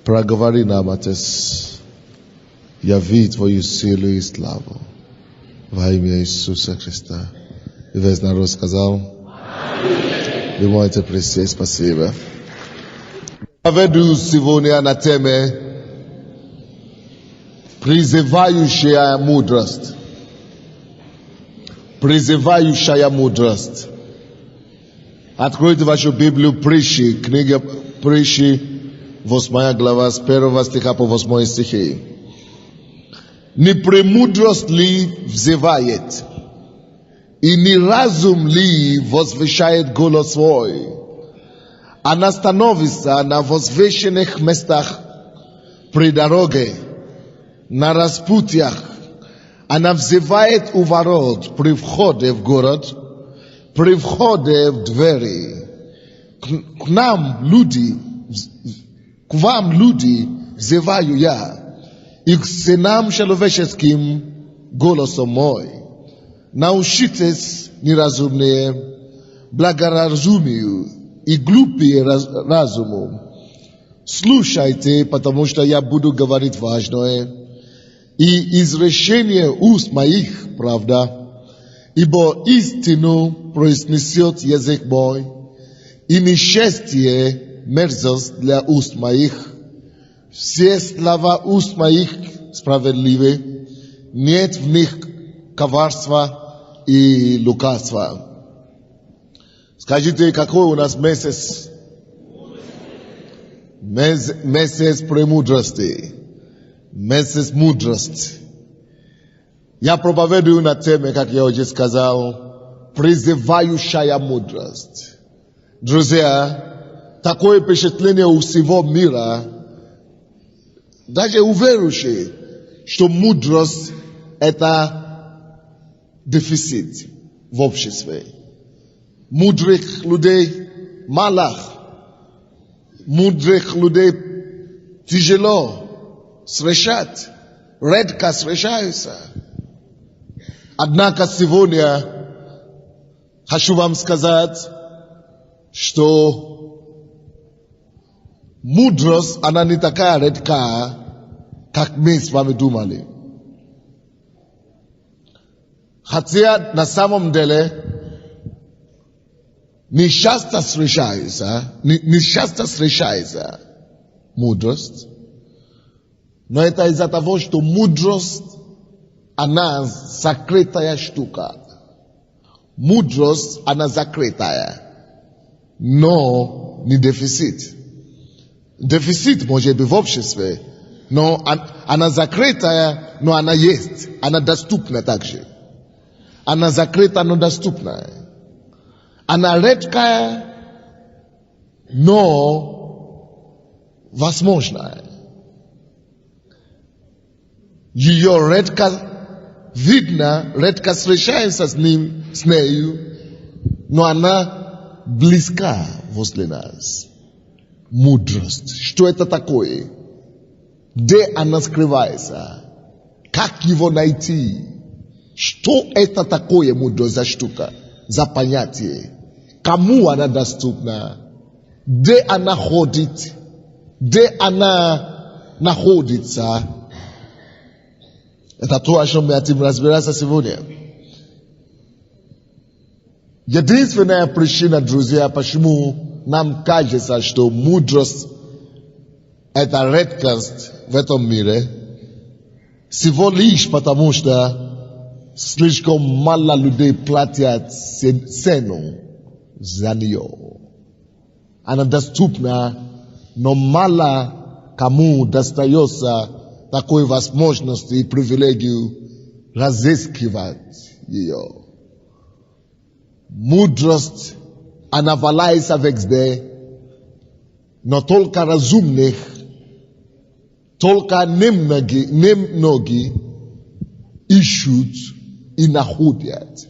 Проговори нам, Отец, яви Твою силу и славу во имя Иисуса Христа. И весь народ сказал: Аминь. Вы можете присесть, спасибо. Поведу сегодня на теме призывающая мудрость. Призывающая мудрость. Откройте вашу Библию, Притчи, книга Притчи, 8 глава, с 1 стиха по 8 стихи. Не премудрость ли взывает, и не разум ли возвещает голос свой? Она становится на возвещенных местах при дороге, на распутьях. Она взывает у ворот при входе в город, при входе в двери. К вам люди взываю я, и к сынам человеческим голосом мой. Научитесь неразумные благоразумию и глупые разуму. Слушайте, потому что я буду говорить важное, и изречение уст моих правда, ибо истину произнесет язык мой, и несчастье мерзость для уст моих. Все слова уст моих справедливы, нет в них коварства и лукавства. Скажите, какой у нас месяц? Месяц премудрости. Месяц мудрости. Я проповедую на теме, как я уже сказал, призывающая мудрость. Друзья, такое впечатление у всего мира, даже у верующих, что мудрость – это дефицит в обществе. Мудрых людей мало, мудрых людей тяжело встречать, редко встречаются. Однако сегодня хочу вам сказать, что мудрость, она не такая редкая, как мы с вами думали. Хотя на самом деле не часто встречается мудрость, но это из-за того, что мудрость, она закрытая штука. Мудрость, она закрытая, но не дефицит. Дефицит может быть в обществе, но она закрытая, но она есть. Она доступна также. Она закрыта, но доступна. Она редкая, но возможная. Ее редко видно, редко встречается с нею, но она близка возле нас. Мудрость. Что это такое? Где она скрывается? Как его найти? Что это такое мудрость за штука? За понятие? Кому она доступна? Где она ходит? Где она находится? Это то, о чем мы хотим разбираться сегодня. Единственная причина, друзья, почему нам кажется, что мудрость – это редкость в этом мире, всего лишь потому, что слишком мало людей платят цену за нее. Она доступна, но мало кому достается такой возможности и привилегию разыскивать ее. Мудрость, она валяется везде, но только разумных, только немногие ищут и находят.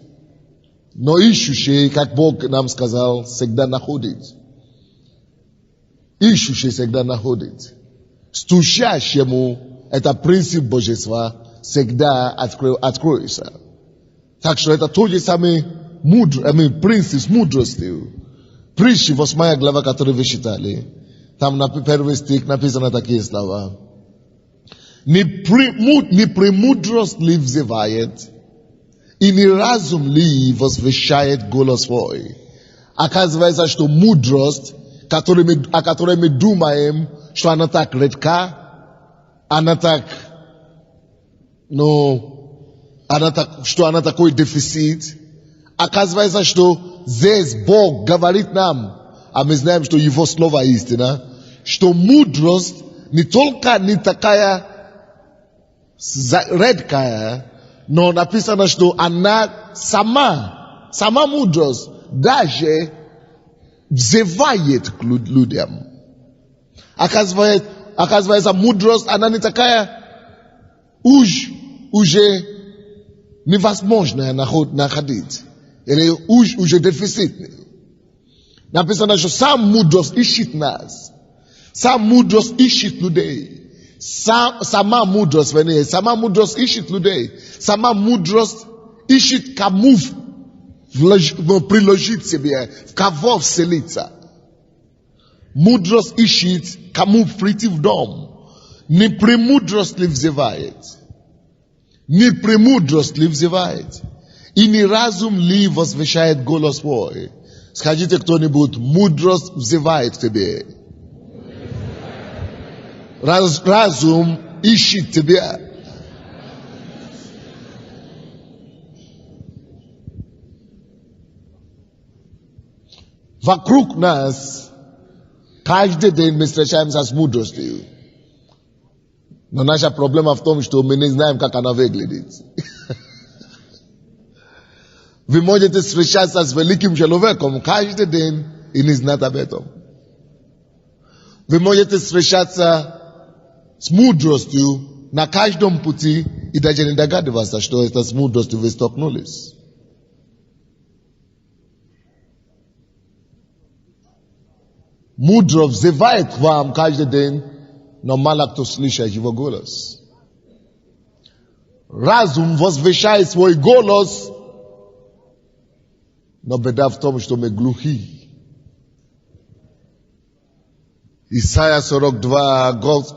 Но ищущий, как Бог нам сказал, всегда находит. Ищущий всегда находит. Стучащему, это принцип божества, всегда откроется. Так что это тот же самый принцип с мудростью. Притчи, 8 глава, которую вы читали, Tam na pierwszy stik napisane takie słowa. Nie pремудрость li wzywajet i nie razum li возвещает голос свой. Оказывается, что мудрость, о которой мы думаем, что она так редка, она так, что она такой дефицит, оказывается, что здесь Бог говорит нам, а мы знаем, что Его Слово истина, что мудрость не только не такая редкая, но написано, что она сама мудрость даже взывает к людям. Оказывается, мудрость, она не такая уже невозможная находить. Или уже дефицитная. Написано, что сам мудрость ищет нас. Сам мудрость ищет людей. Сама мудрость ищет людей. Сама мудрость ищет кому приложить себе, в кого вселиться. Мудрость ищет кому прийти в дом. Не премудрость ли взывает? Не премудрость ли взывает? И не разум ли возвещает голос свой? Скажите кто-нибудь, мудрость взывает к тебе. Разум ищет тебя. Вокруг нас каждый день мы встречаемся с мудростью. Но наша проблема в том, что мы не знаем, как она выглядит. Вы можете встречаться с великим человеком каждый день и не знать об этом. Вы можете встречаться с мудростью на каждом пути и даже не догадываться, что это с мудростью вы столкнулись. Мудрость взывает к вам каждый день, но мало кто слышит его голос. Разум возвещает свой голос, но беда в том, что мы глухи. Исайя 42,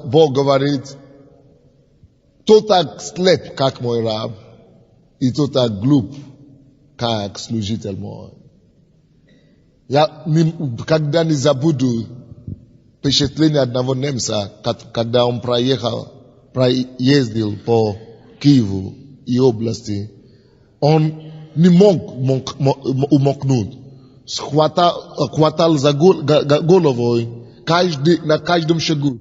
Бог говорит, кто так слеп, как мой раб, и кто так глуп, как служитель мой. Я никогда не забуду впечатление одного немца, когда он проездил по Киеву и области. Он не мог умолкнуть. Хватал за головой на каждом шагу.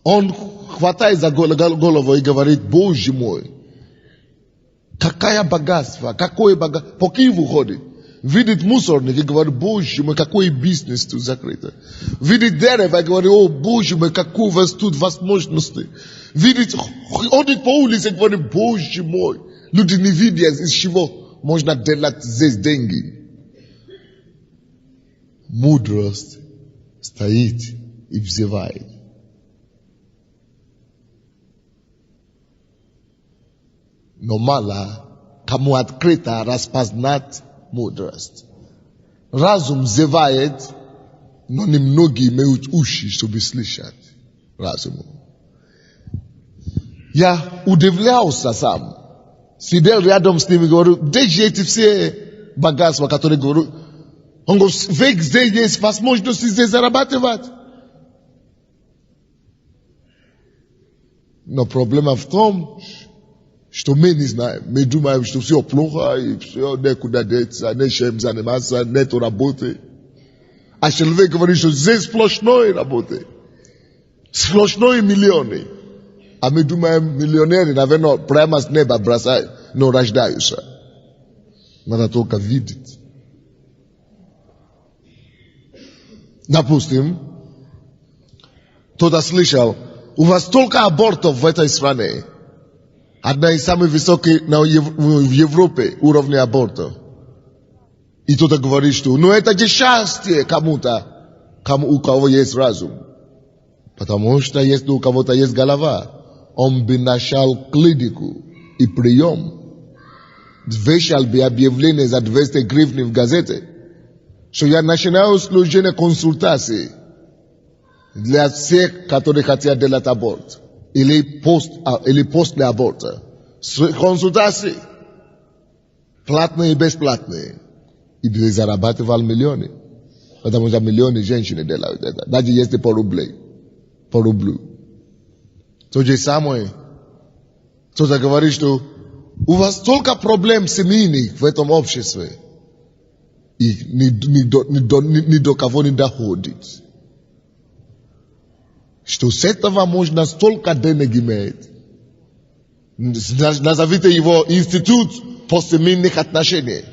Он хватает за голову и говорит, Боже мой, какое богатство, по Киеву ходит. Видит мусорник и говорит, Боже мой, какой бизнес тут закрыто. Видит дерево и говорит, о Боже мой, какие у вас тут возможности. Видит, ходит по улице и говорит, Боже мой, люди не видят, из чего можно делать здесь деньги. Мудрость стоит и взывает. Но мало кому открыто распознать мудрость. Разум взывает, но немногие имеют уши, чтобы слышать разуму. Я удивлялся сам. Сидел рядом с ним и говорю, где же эти все богатства, которые говорю? Он говорит, везде есть возможность здесь зарабатывать. Но проблема в том, что мы не знаем. Мы думаем, что все плохо, и все некуда деться, нечем заниматься, нету работы. А человек говорит, что здесь сплошной работы. Сплошной миллионы. А мы думаем, миллионеры, наверное, прямо с неба бросают, но рождаются. Надо только видеть. Допустим, кто-то слышал, у вас столько абортов в этой стране. Одна из самых высоких в Европе уровня аборта. И кто-то говорит, что ну это же счастье кому-то. у кого есть разум. Потому что если у кого-то есть голова, он бы нашел клинику и прием. Вешал бы объявление за 200 гривен в газете, что я начинаю служение консультации для всех, которые хотят делать аборт. Или после аборта. Консультации. Платные и бесплатные. И бы зарабатывал миллионы. Потому что миллионы женщин делают это. Даже если по рублю. То же самое. Кто-то говорит, что у вас столько проблем семейных в этом обществе. И ни до кого не доходит. Что с этого можно столько денег иметь. Назовите его институт по семейных отношениях.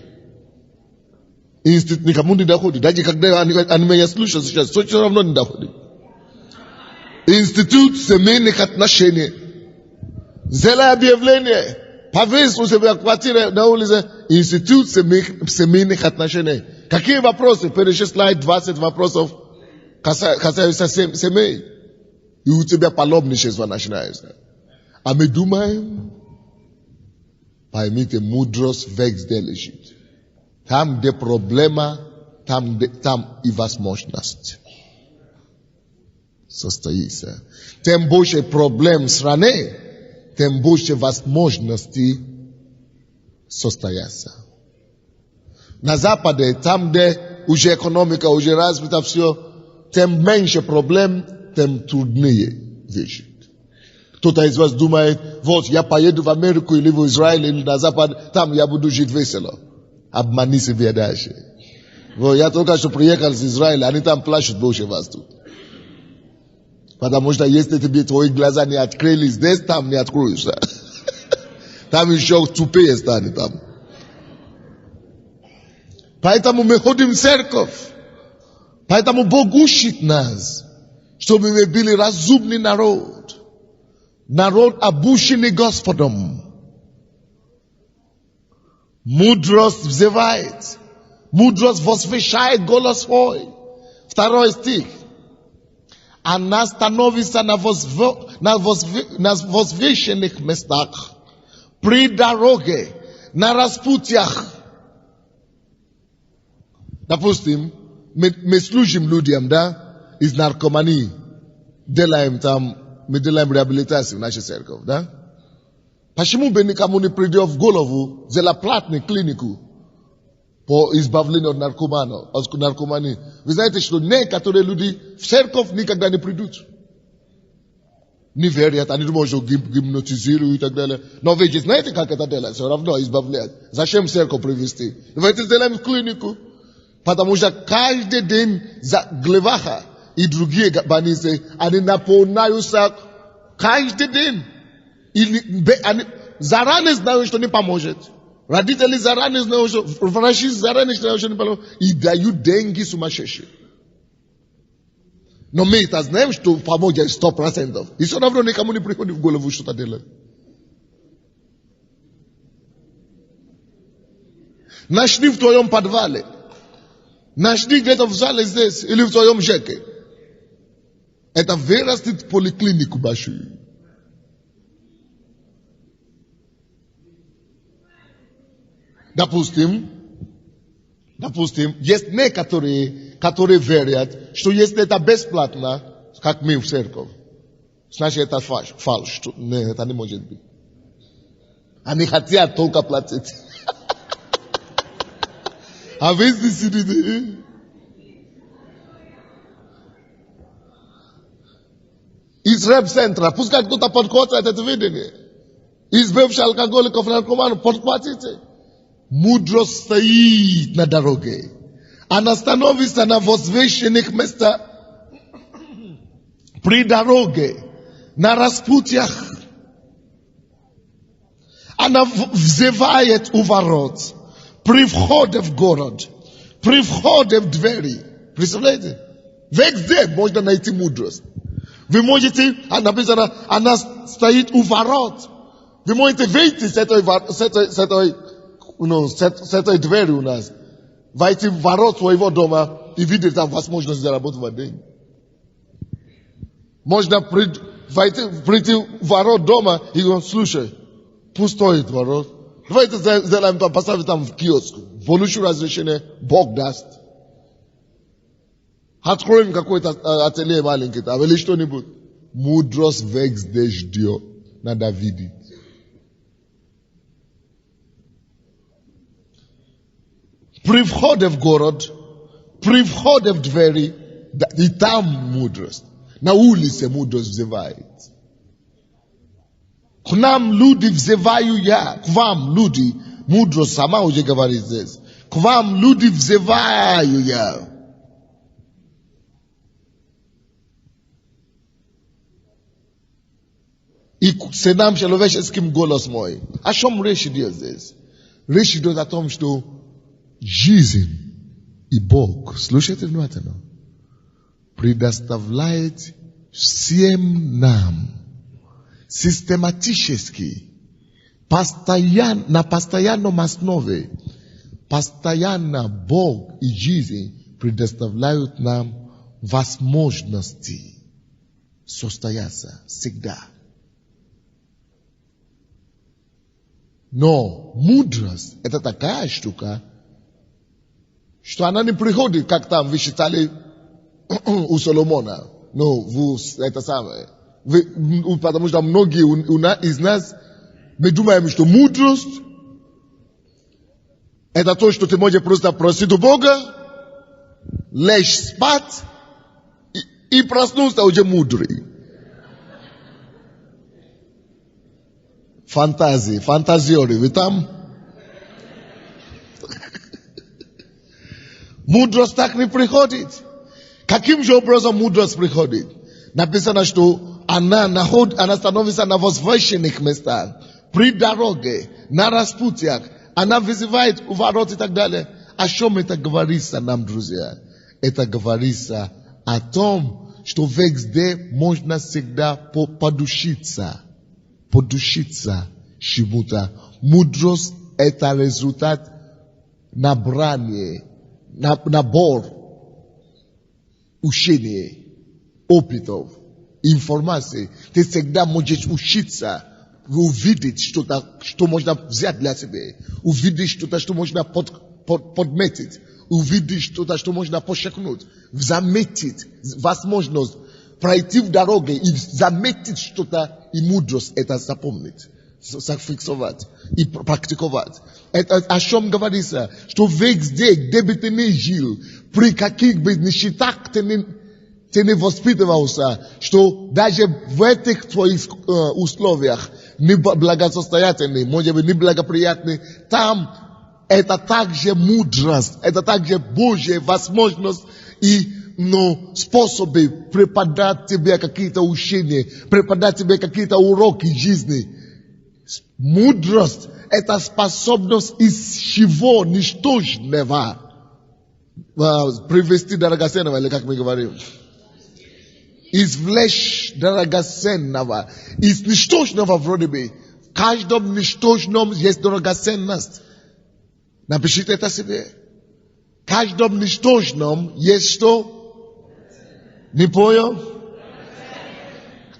Институт никому не доходит. Даже когда они меня слушают сейчас, все равно не доходит. Институт семейных отношений. Сделай объявление. Повесь у себя в квартире на улице. Институт семейных отношений. Какие вопросы? Перечисляй 20 вопросов, касаются семей. И у тебя паломничество начинается. А мы думаем, поймите, мудрость везде лежит. Там, где проблема, там и возможность состоится. Тем больше проблем в стране, тем больше возможностей состоятся. На Западе, там, где уже экономика, уже развита все, тем меньше проблем, тем труднее вещи. Кто-то из вас думает, вот я поеду в Америку или в Израиль или на Запад, там я буду жить весело. Обмани себя дальше. Вот я только что приехал из Израиля, они там плачут больше вас тут. Потому что если тебе твои глаза не открылись здесь, там не откроются. Там еще тупее станет там. Поэтому мы ходим в церковь. Поэтому Бог учит нас, чтобы мы были разумный народ. Народ, обученный Господом. Мудрость взывает. Мудрость возвещает голос свой. 2 стих. Она становится на возвещенных местах, при дороге, на распутьях. Допустим, мы служим людям, да, из наркомании. Мы делаем реабилитацию в нашей церкви, да? Почему бы никому не придет в голову сделать платную клинику по избавлению от наркомании? Вы знаете, что некоторые люди в церковь никогда не придут. Не верят, они думают, что гипнотизируют и так далее. Но вы же знаете, как это делать, все равно избавлять. Зачем в церковь привести? Давайте сделаем клинику. Потому что каждый день за Глеваха и другие больницы, они наполняются каждый день. Они заранее знают, что не поможет. Родители заранее знают, что врачи заранее знают, что не поможет. И дают деньги сумасшедшие. Но мы это знаем, что поможет 100%. И все равно никому не приходит в голову что-то делать. Начни в твоем подвале. Начни где-то в зале здесь или в твоем ЖЭКе. Это вырастет поликлинику большую. Допустим, есть некоторые, которые верят, что если это бесплатно, как мы в церковь, значит это фальш. Нет, это не может быть. Они хотят только платить. А вы здесь сидите. Из рэп-центра, пускай кто-то подхватывает это видение. Из бывших алкоголиков, наркоманов, подхватите. Мудрость стоит на дороге. Она становится на возвещенных местах. При дороге. На распутьях. Она взывает у ворот. При входе в город. При входе в двери. Представляете? Везде можно найти мудрость. Вы можете, написано, она стоит у ворот. Вы можете выйти с этой двери у нас. Войти в ворот своего дома и видит там возможность зарабатывать деньги. Можно прийти в ворот дома и говорить, слушай, пустой ворот. Давайте сделаем там, поставим там в киоск. Получу разрешение, Бог даст. Откроем какой-то ателье маленький там или что-нибудь. Мудрость везде ждет. Надо видеть. При входе в город, при входе в двери, и там мудрость. На улице мудрость взывает. К нам люди взываю я, к вам люди, мудрость сама уже говорит здесь. К вам люди взываю я. И с нам человеческим голос мой. О чем речь идет здесь? Речь идет о том, что жизнь и Бог, слушайте внимательно, предоставляет всем нам систематически, на постоянном основе, постоянно Бог и жизнь предоставляют нам возможности состояться всегда. Но мудрость – это такая штука, что она не приходит, как там вы читали у Соломона. Но это самое. Потому что многие из нас, мы думаем, что мудрость – это то, что ты можешь просто просить у Бога, лечь спать и проснуться уже мудрый. Фантазиори, вы там? Мудрость так не приходит. Каким же образом мудрость приходит? Написано, что она становится на возвышенных местах, при дороге, на распутьях, она вызывает у ворот и так далее. О чем это говорится нам, друзья? Это говорится о том, что везде можно всегда подучиться чему-то. Мудрость – это результат набрания, набор учения, опытов, информации. Ты всегда можешь учиться, увидеть что-то, что можно взять для себя, увидеть что-то, что можно подметить, увидеть что-то, что можно подчеркнуть, заметить возможность пройти в дороге и заметить что-то, и мудрость это запомнить, зафиксировать и практиковать. Это о чем говорится, что везде, где бы ты ни жил, при каких бы нищетах ты не воспитывался, что даже в этих твоих условиях неблагосостоятельных, может быть, неблагоприятных, там это также мудрость, это также Божья возможность и способы преподать тебе какие-то учения, преподать тебе какие-то уроки жизни. Мудрость – это способность из чего ничтожного привести драгоценного, или как мы говорим, извлечь драгоценного. Из ничтожного вроде бы. В каждом ничтожном есть драгоценность. Напишите это себе. В каждом ничтожном есть что? Не понял?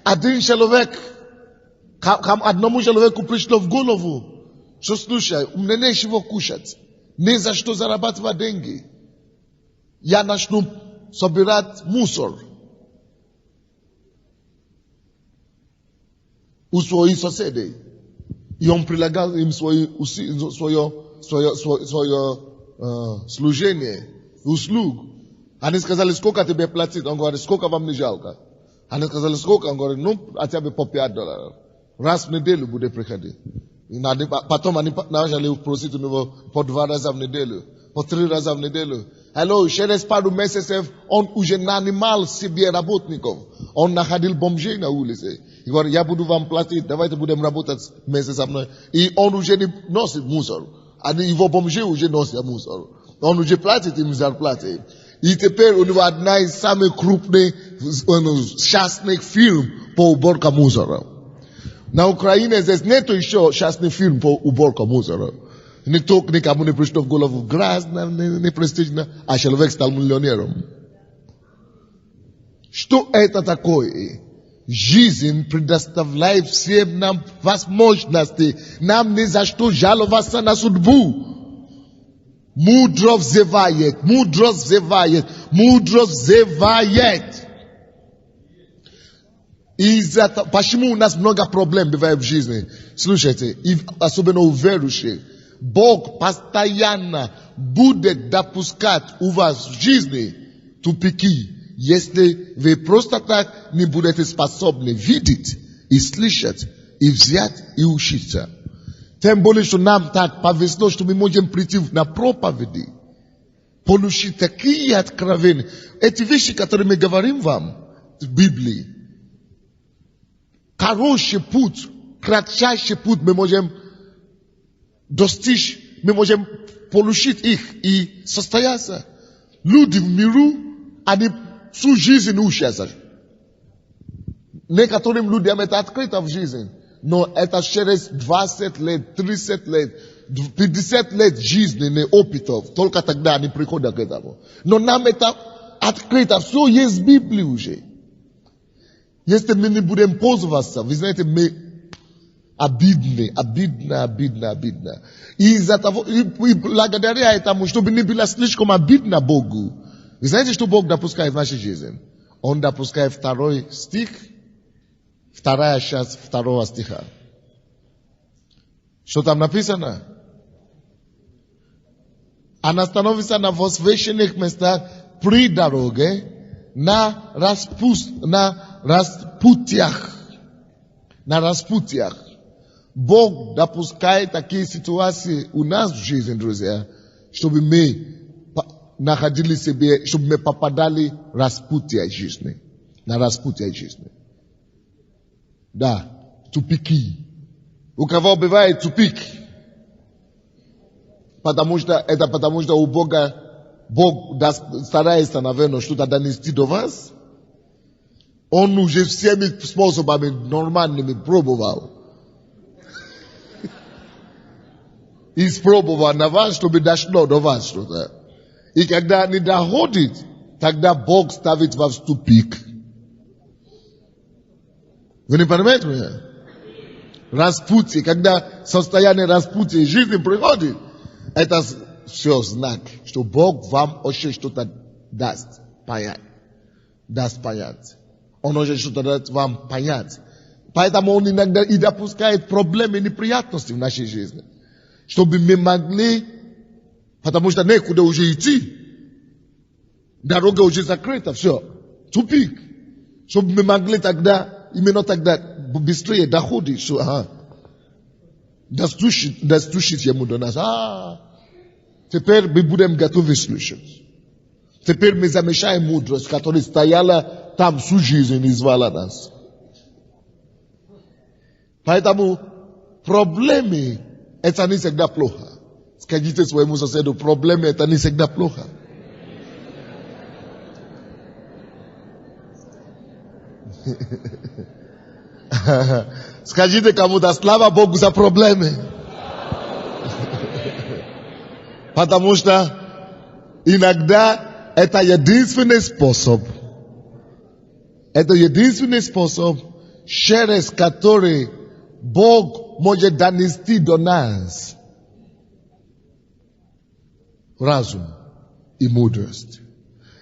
Один человек, одному человеку пришло в голову, что слушай, мне нечего кушать, не за что зарабатывать деньги. Я начну собирать мусор у своих соседей. И он прилагал им свое служение, услуг. Они сказали, сколько тебе платить? Он говорит, сколько вам не жалко? Они сказали, сколько? Он говорит, хотя бы по $5. Раз в неделю будет приходить. Потом они начали просить у него по 2 раза в неделю, по 3 раза в неделю. Алло, через пару месяцев он уже нанимал себе работников. Он находил бомжей на улице. И говорит, я буду вам платить, давайте будем работать вместе со мной. И он уже не носит мусор. Его бомжи уже носят мусор. Он уже платит им зарплаты. И теперь у него одна из самых крупных частных фирм по уборке мусора. На Украине здесь нет еще частных фирм по уборке мусора. Никто никому не пришло в голову грязь, не престижно, а человек стал миллионером. Что это такое? Жизнь предоставляет всем нам возможности. Нам не за что жаловаться на судьбу. Мудрость взывает, мудрость взывает, мудрость взывает. Почему у нас много проблем бывает в жизни? Слушайте, и особенно у верующих. Бог постоянно будет допускать у вас в жизни тупики, если вы просто так не будете способны видеть и слышать, и взять, и учиться. Тем более, что нам так повезло, что мы можем прийти на проповеди, получить такие откровения. Эти вещи, которые мы говорим вам в Библии, хороший путь, кратчайший путь мы можем достичь, мы можем получить их и состояться. Люди в миру, они всю жизнь учатся. Некоторым людям это открыто в жизни, но это через 20 лет, 30 лет, 50 лет жизни, опытов, только тогда они приходят к этому. Но нам это открыто, все есть в Библии уже. Если мы не будем пользоваться, вы знаете, мы обидны. И из-за того, и благодаря этому, чтобы не было слишком обидно Богу, вы знаете, что Бог допускает в нашей жизни? Он допускает 2 стих, 2 часть 2 стиха. Что там написано? Она становится на возвышенных местах при дороге, на распутьях. Бог допускает такие ситуации у нас в жизни, друзья, чтобы мы находили себе, чтобы мы попадали в распутье жизни. На распутье жизни. Да, тупики. У кого бывает тупик? Потому что у Бога, Бог старается, наверное, что-то донести до вас. Он уже всеми способами нормальными пробовал. Испробовал на вас, чтобы дошло до вас что-то. И когда не доходит, тогда Бог ставит вас в тупик. Вы не понимаете меня? Распутье, когда состояние распутья жизни приходит, это все знак, что Бог вам очень что-то даст понять. Он очень что-то даст вам понять. Поэтому он иногда и допускает проблемы и неприятности в нашей жизни. Чтобы мы могли, потому что некуда уже идти. Дорога уже закрыта, все. Тупик. Чтобы мы могли тогда, именно тогда, быстрее доходить, что, достучить ему до нас. Теперь мы будем готовы слушать. Теперь мы замешаем мудрость, которая стояла там всю жизнь и звала нас. Поэтому проблемы это не всегда плохо. Скажите своему соседу, проблемы это не всегда плохо. Скажите кому-то, слава Богу за проблемы. Потому что иногда это единственный способ, через который Бог может донести до нас разум и мудрость.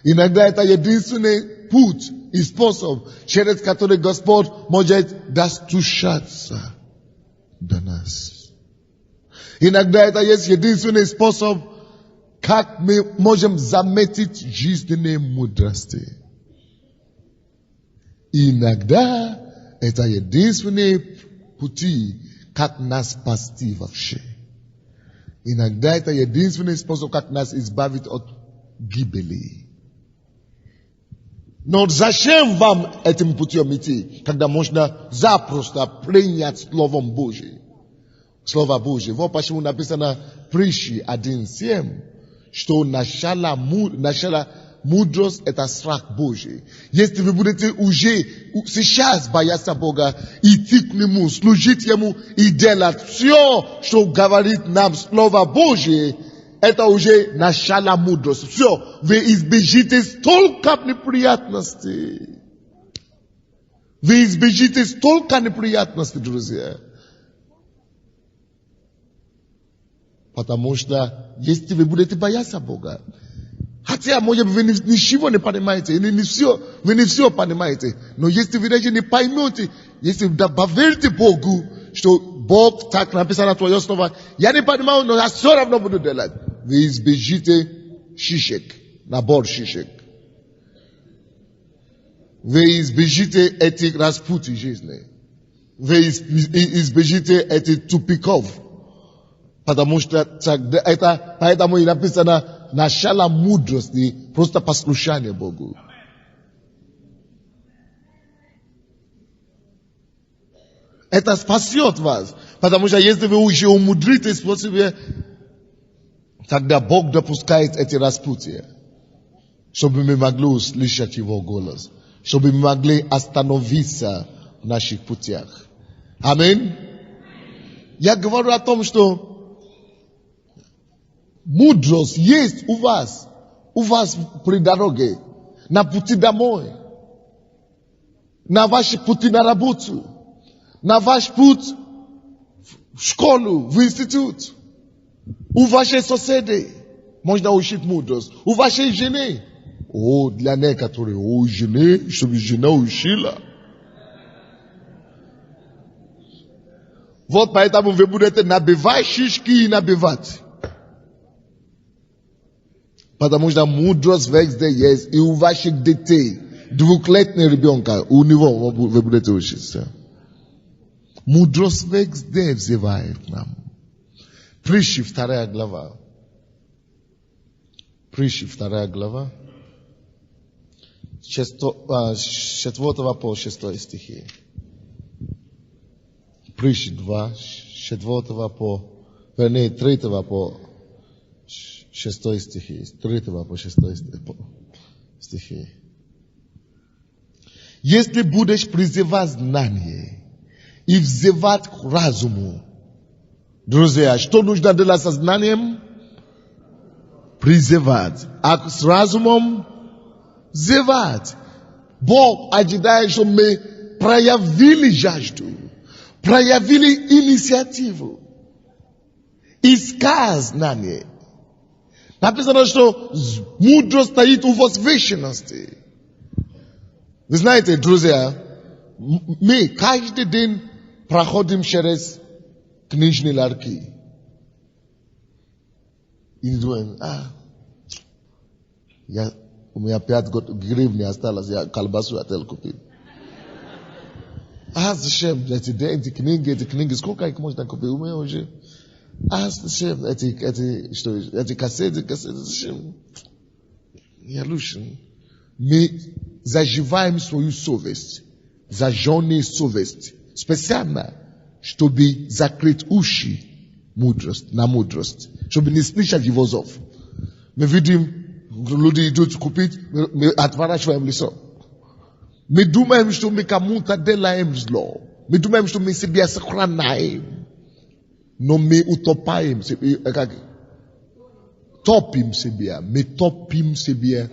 Иногда это единственный путь и способ, через который Господь может достучаться до нас. Иногда это есть единственный способ, как мы можем заметить жизненные мудрости. Иногда это единственные пути, как нас спасти вообще. Иногда это единственный способ, как нас избавить от гибели. Но зачем вам этим путем идти, когда можно запросто принять Словом Божьим? Слово Божье. Вот почему написано Притчи 1:7, что начало Mudrost это страх Божий. Если вы будете уже сейчас бояться Бога, идти к Нему, служить Ему и делать все, что говорит нам Слово Божие, это уже начало мудрости. Все, вы избежите столько неприятностей. Вы избежите столько неприятностей, друзья. Потому что, если вы будете бояться Бога, хотя, может быть, вы ничего не понимаете, вы не все понимаете, но если вы даже не поймете, если вы поверите Богу, что Бог так написано твое слово, я не понимаю, но я все равно буду делать. Вы избежите шишек, набор шишек. Вы избежите этих распутий жизни. Вы избежите этих тупиков. Потому что это, поэтому и написано начало мудрости, просто послушание Богу. Это спасет вас. Потому что если вы уже умудритесь по себе, тогда Бог допускает эти распутия, чтобы мы могли услышать Его голос, чтобы мы могли остановиться в наших путях. Аминь. Я говорю о том, что мудрость есть у вас при дороге, на пути домой, на ваши пути на работу, на ваш путь в школу, в институт, у вашей соседей. Можно учить мудрость. У вашей жены. Для некоторых, жены, чтобы жена учила. Вот поэтому вы будете набивать шишки и набивать. Потому что мудрость везде есть, и у ваших детей, двухлетнего ребенка, у него вы будете учиться. Мудрость везде взывает к нам. Притчи, 2 глава. Притчи, 2 глава. 4 по 6 стихи. Притчи 2, 4 по, 3 по 6 стихи. 3 по 6 стихи. Если будешь призывать знание и взывать к разуму, друзья, что нужно делать со знанием? Призывать. А с разумом взывать. Бог ожидает, чтобы мы проявили жажду, проявили инициативу, искать знание. Написано, что мудрость стоит у возвышенности. Вы знаете, друзья, мы каждый день проходим через книжные ларьки. И думаем, у меня 5 гривен осталось, я колбасу хотел купить. Зачем? Эти книги, сколько их можно купить? У меня уже. Зачем? Эти кассеты, зачем? Я лучше. Мы заживаем свою совесть, зажженную совесть, специально, чтобы закрыть уши на мудрость, чтобы не слышать его зов. Мы видим, люди идут купить, мы отворачиваем лицо. Мы думаем, что мы кому-то делаем зло. Мы думаем, что мы себя сохраняем. Но мы утопаем себя. Топим себя. Мы топим себя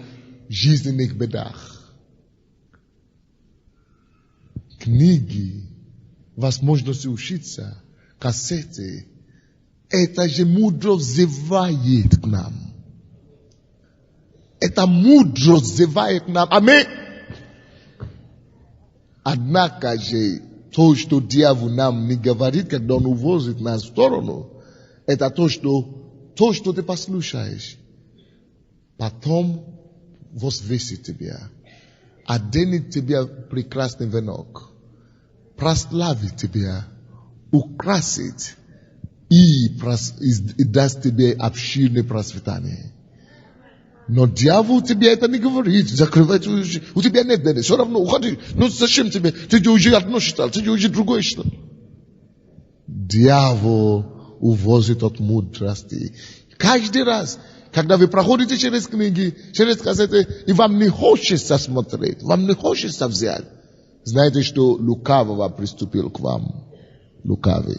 в жизненных бедах. Книги, возможности учиться, кассеты. Это же мудрость взывает к нам. Это мудрость взывает к нам. Аминь. Однако же то, что дьявол нам не говорит, когда он увозит нас в сторону, это то, что ты послушаешь. Потом возвысит тебя, оденет тебя прекрасный венок, прославит тебя, украсит и даст тебе обширное процветание. Но дьявол тебе это не говорит. Закрывай твою жизнь. У тебя нет беды. Все равно уходи. Ну зачем тебе? Ты уже одно считал, ты уже другое считал. Дьявол увозит от мудрости. Каждый раз, Когда вы проходите через книги, через кассеты, и вам не хочется смотреть, вам не хочется взять, знаете, что лукавого приступил к вам. Лукавый.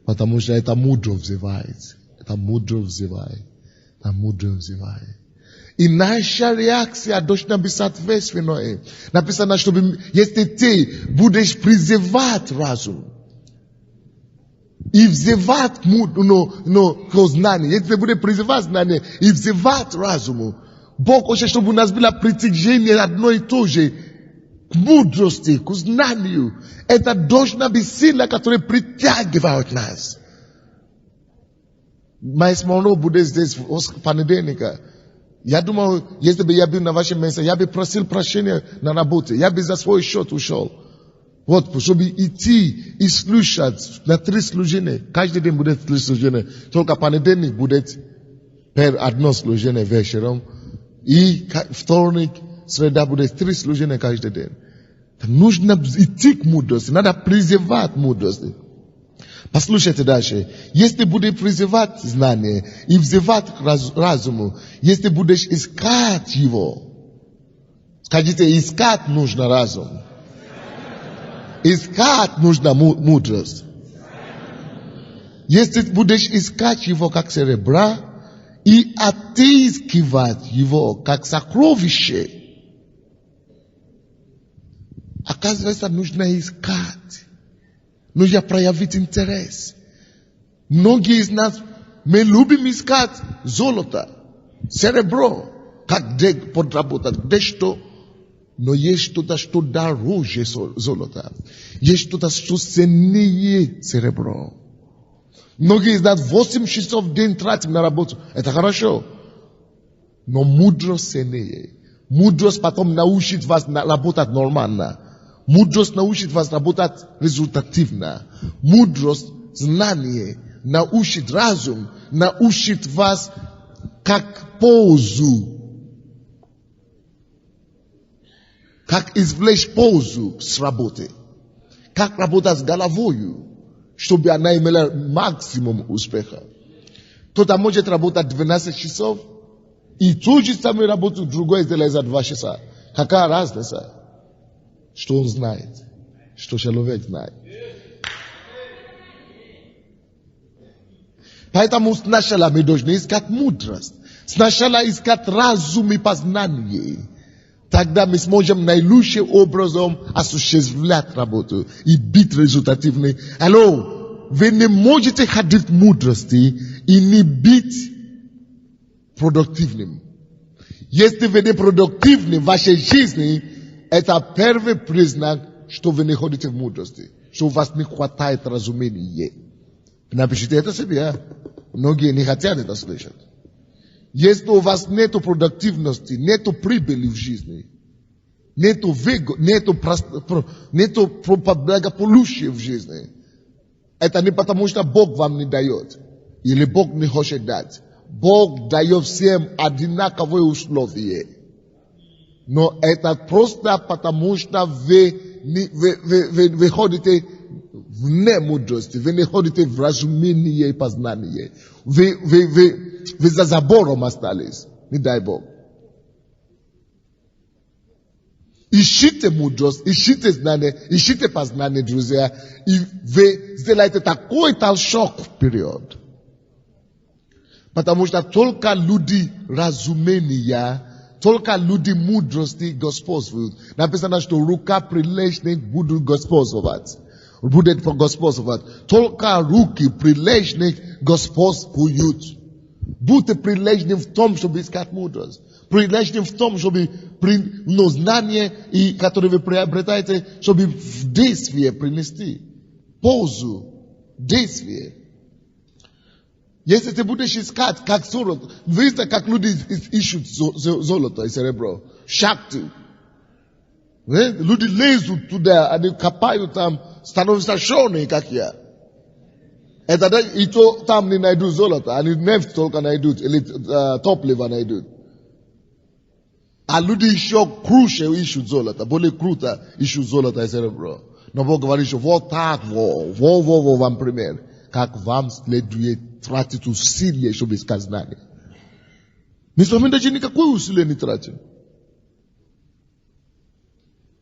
Потому что это мудро взывает. Это мудро взывает. Это мудро взывает. И наша реакция должна быть соответственной. Написано, чтобы если ты будешь призывать разум, и взывать к знанию, если ты будешь призывать знание и взывать разуму, Бог хочет, чтобы у нас было притяжение одно и то же, к мудрости, к знанию. Это должна быть сила, которая притягивает нас. Майс Монро будет здесь в понедельника. Я думал, если бы я был на вашем месте, я бы просил прощения на работе. Я бы за свой счет ушел. Вот, чтобы идти и слушать на 3 служения. Каждый день будет 3 служения. Только понедельник будет одно служение вечером. И вторник, среда будет 3 служения каждый день. Нужно идти к мудрости. Надо призывать мудрости. Послушайте дальше. Если будешь призывать знание и взывать разуму, если будешь искать его, скажите, искать нужно разум. Искать нужно мудрость. Если будешь искать его как серебра и отыскивать его как сокровище, оказывается, нужно искать. Нужно проявить интерес. Многие из нас, мы любим искать золото, серебро, как где подработать, где что. Но есть что-то, что дороже золота. Есть что-то, что ценнее серебро. Многие из нас 8 часов в день тратим на работу. Это хорошо. Но мудрость ценнее. Мудрость потом научит вас работать нормально. Мудрость научит вас работать результативно. Мудрость, знание, научит разум, научит вас как пользу. Как извлечь пользу с работы. Как работать с головою, чтобы она имела максимум успеха. Кто-то может работать 12 часов, и ту же самую работу другой сделает за 2 часа. Какая разница? Что он знает? Что человек знает? Поэтому сначала мы должны искать мудрость. Сначала искать разум и познание. Тогда мы сможем наилучшим образом осуществлять работу и быть результативны. Алло, вы не можете ходить мудрости и не быть продуктивным. Если вы не продуктивны в вашей жизни, это первый признак, что вы не ходите в мудрости, что у вас не хватает разумения. Напишите это себе. Многие не хотят это слышать. Если у вас нету продуктивности, нету прибыли в жизни, нету благополучия в жизни, это не потому, что Бог вам не дает, или Бог не хочет дать. Бог дает всем одинаковые условия. Но это просто потому, что вы ходите в немудрости, вы не ходите в разумении и познании. Вы за забором остались. Не дай Бог. Ищите мудрость, ищите знание, ищите познание, друзья. И вы сделаете такой толчок вперед. Потому что только люди разумения, только люди мудрости господствуют. Написано, что рука прилежных будут господствовать. Будет господствовать. Только руки прилежных господствуют. Будьте прилежны в том, чтобы искать мудрость. Прилежны в том, чтобы знание, которое вы приобретаете, чтобы в действие принести пользу, действие. Если ты будешь искать, как золото, видите, как люди ищут золото и серебро, шахты. Люди лезут туда, они копают там, становятся черные, как я. Это и то там не найдут золото, они нефть только найдут, или топливо найдут. А люди еще круче ищут золото, более круто ищут золото и серебро. Но Бог говорит, что вот так, вам пример, как вам следует тратить усилия, чтобы искать знание. Не с даже никакое усилие не тратим.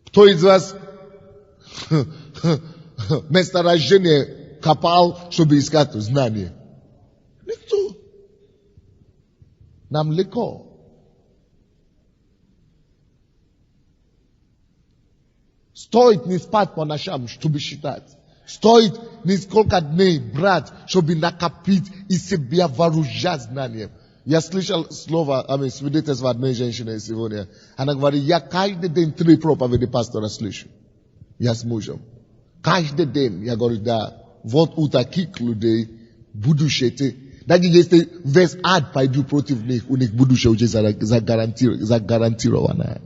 Кто из вас месторождение копал, чтобы искать знания? Никто. Нам легко. Стоит не спать по ночам, чтобы считать. Стоит несколько дней брать, чтобы накопить и себя вооружать знанием. Я слышал слово, свидетельство одной женщины сегодня. Она говорит, я каждый день 3 проповеди пастора слышу. Я с мужем. Каждый день. Я говорю, да, вот у таких людей будущее. Даже если весь ад пойду против них, у них будущее уже загарантировано.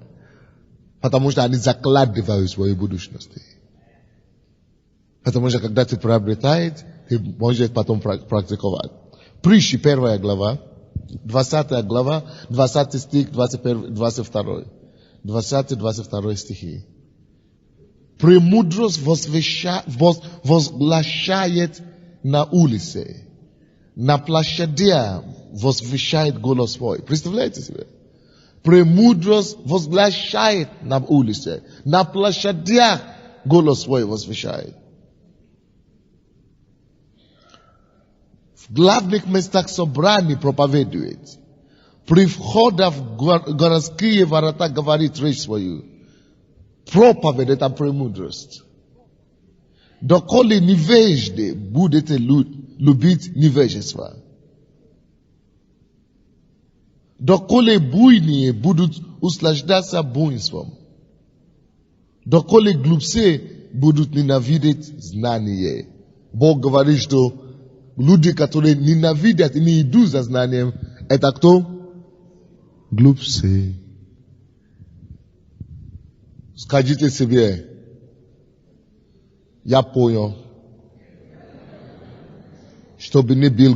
Потому что они закладывают свою будущность. Потому что когда ты приобретаешь, ты можешь потом практиковать. Притчи, 1 глава, 20 глава, 20 стих, 21, 22. 20-22 стихи. Премудрость возглашает на улице. На площади возвещает голос свой. Представляете себе? Премудрость возглашает на улице. На площадях голос свой возвещает. В главных местах собраний проповедует. При входе в городские ворота говорит речь свою. Проповедь — это премудрость. Доколе невежды будете любить невежество. Доколе буйные будут услаждаться буйством. Доколе глупцы будут ненавидеть знание. Бог говорит, что люди, которые ненавидят и не идут за знанием, это кто? Глупцы. Скажите себе, я понял, чтобы не был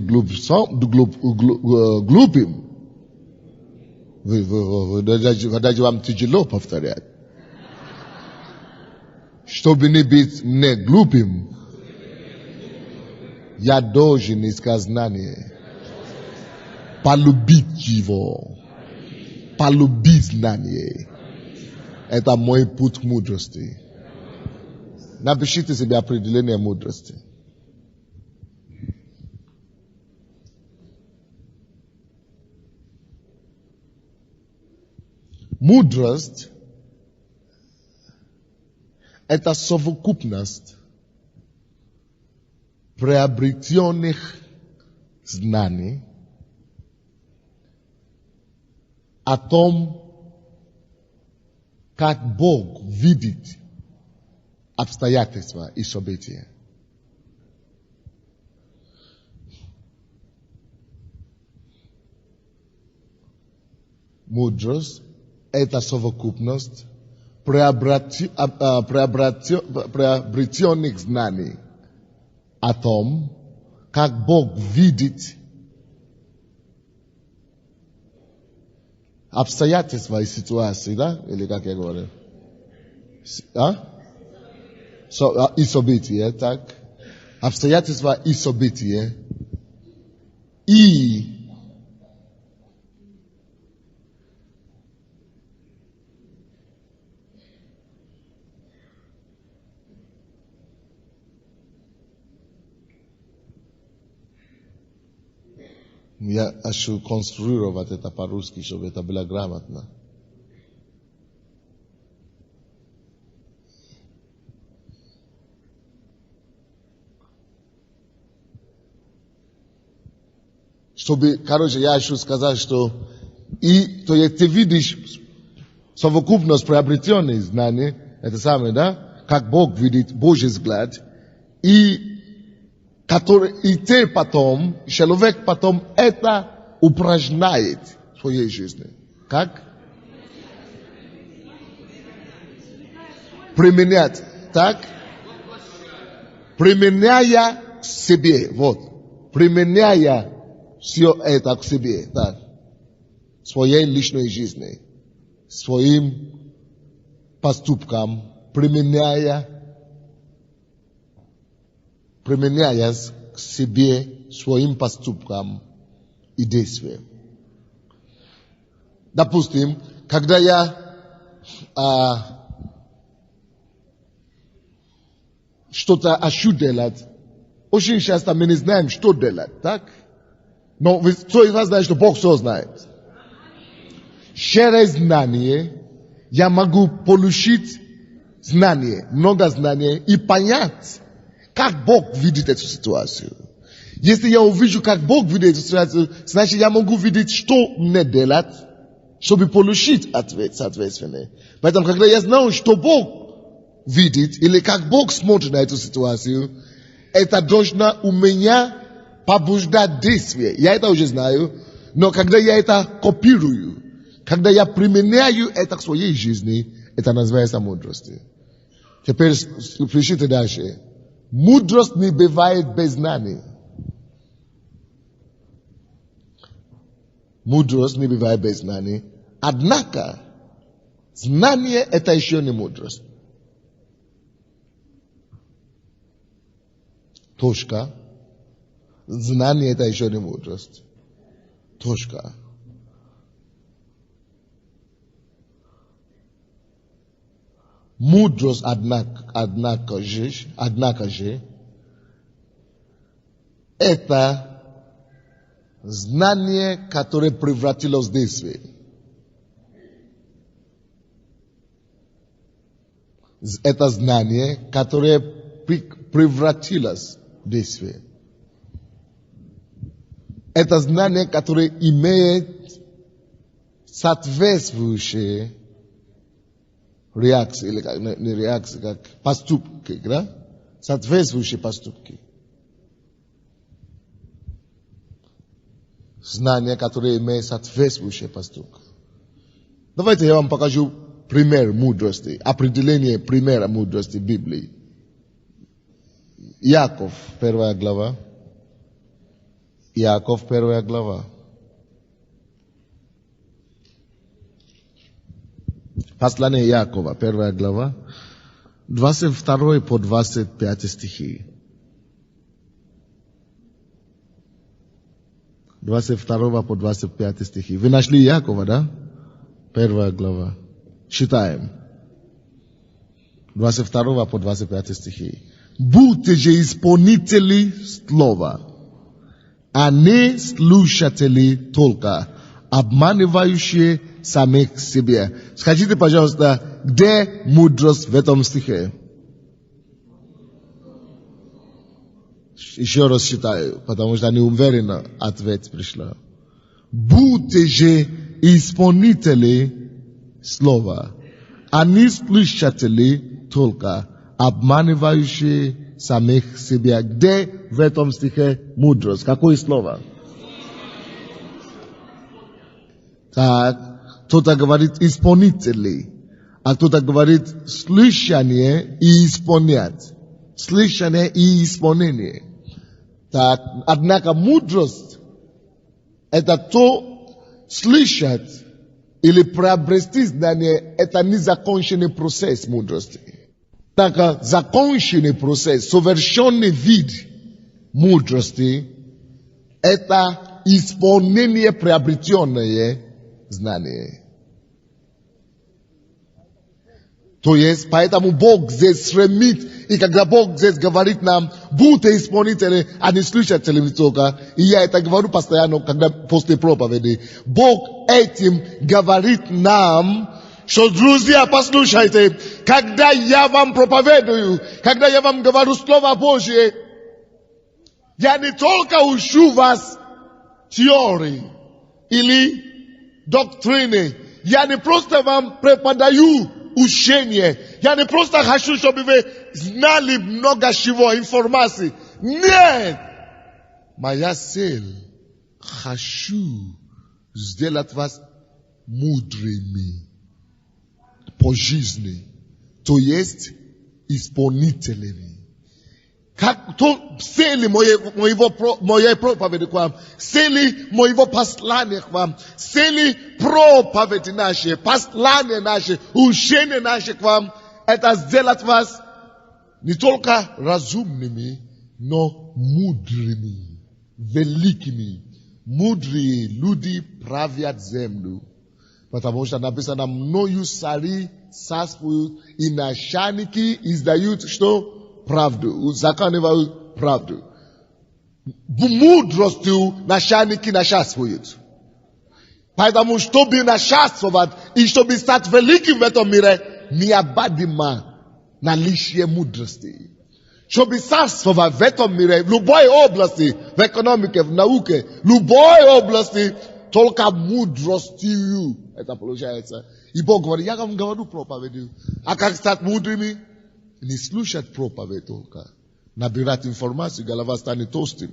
глупым. Даже вам тяжело повторять. Чтобы не быть мне глупым, я должен искать знание. Полюбить его. Полюбить знание. Это мой путь к мудрости. Напишите себе определение мудрости. Мудрость — это совокупность приобретенных знаний о том, как Бог видит обстоятельства и события. Мудрость — это совокупность приобретенных знаний о том, как Бог видит обстоятельства и ситуации, да? Или как я говорю? И события, так? Обстоятельства и события. И я хочу конструировать это по-русски, чтобы это было грамотно. Чтобы, я хочу сказать, что то есть ты видишь совокупность приобретенных знаний, это самое, да? Как Бог видит Божий взгляд, и ты потом, человек потом это упражняет в своей жизни. Как? Применять. Так? Применяя к себе. Вот. Применяя все это к себе. Так. Своей личной жизни. Своим поступкам. Применяя к себе, своим поступкам и действиям. Допустим, когда я что-то хочу делать, очень часто мы не знаем, что делать, так? Но кто из вас знает, что Бог все знает? Через знание я могу получить знание, много знаний и понять, как Бог видит эту ситуацию. Если я увижу, как Бог видит эту ситуацию, значит, я могу видеть, что мне делать, чтобы получить ответ соответственный. Поэтому, когда я знаю, что Бог видит, или как Бог смотрит на эту ситуацию, это должно у меня побуждать действие. Я это уже знаю, но когда я это копирую, когда я применяю это к своей жизни, это называется мудростью. Теперь слушайте дальше. Мудрость не бывает без знаний. Мудрость не бывает без знаний. Однако, знание это еще не мудрость. Точка. Знание это еще не мудрость. Точка. Мудрость, однако же, это знание, которое превратилось в действие. Это знание, которое превратилось в действие. Это знание, которое имеет соответствующие реакции, или не реакции, как поступки, да? Соответствующие поступки. Знание, которое имеет соответствующие поступки. Давайте я вам покажу пример мудрости, определение примера мудрости в Библии. Иаков, 1 глава. Иаков, 1 глава. Послание Иакова, 1 глава, 22 по 25 стихи. 22 по 25 стихи. Вы нашли Иакова, да? 1 глава. Читаем. 22 по 25 стихи. Будьте же исполнители слова, а не слушатели только, обманывающие самих себе. Скажите, пожалуйста, где мудрость в этом стихе? Еще раз читаю, потому что не уверенно ответ пришла. Будьте же исполнители слова, а не слушатели только, обманывающие самих себя. Где в этом стихе мудрость? Какое слово? Так, кто-то говорит исполнители, а кто-то говорит слышание и исполнять. Слышание и исполнение. Так, однако мудрость это то слышать или приобрести знание, это не законченный процесс мудрости. Так, законченный процесс, совершенный вид мудрости, это исполнение приобретенное знание. То есть, поэтому Бог здесь стремит, и когда Бог здесь говорит нам, будьте исполнители, а не слушатели только, и я это говорю постоянно, когда после проповеди, Бог этим говорит нам, что, друзья, послушайте, когда я вам проповедую, когда я вам говорю Слово Божье, я не только учу вас теории или доктрины, я не просто вам преподаю учение, я не просто хочу, чтобы вы знали много чего, информации. Нет! Моя цель, хочу сделать вас мудрыми по жизни, то есть исполнителями. Как то цели моей проповеди к вам, цели моего послания к вам, цели проповеди наши, послания наши, учения наши к вам, это сделать вас не только разумными, но мудрыми, великими. Мудрые люди правят землю. Потому что написано, мною цари царствуют, и начальники издают что? Правду. Законывают правду. Мудростью начальники начальствуют. Поэтому, чтобы начальствовать и чтобы стать великим в этом мире, необходимо наличие мудрости. Чтобы царствовать в этом мире, в любой области, в экономике, в науке, в любой области, только мудростью это получается. И Бог говорит, я вам говорю проповедью. А как стать мудрыми? Не слушать проповедь только. Набирать информацию, голова станет толстым.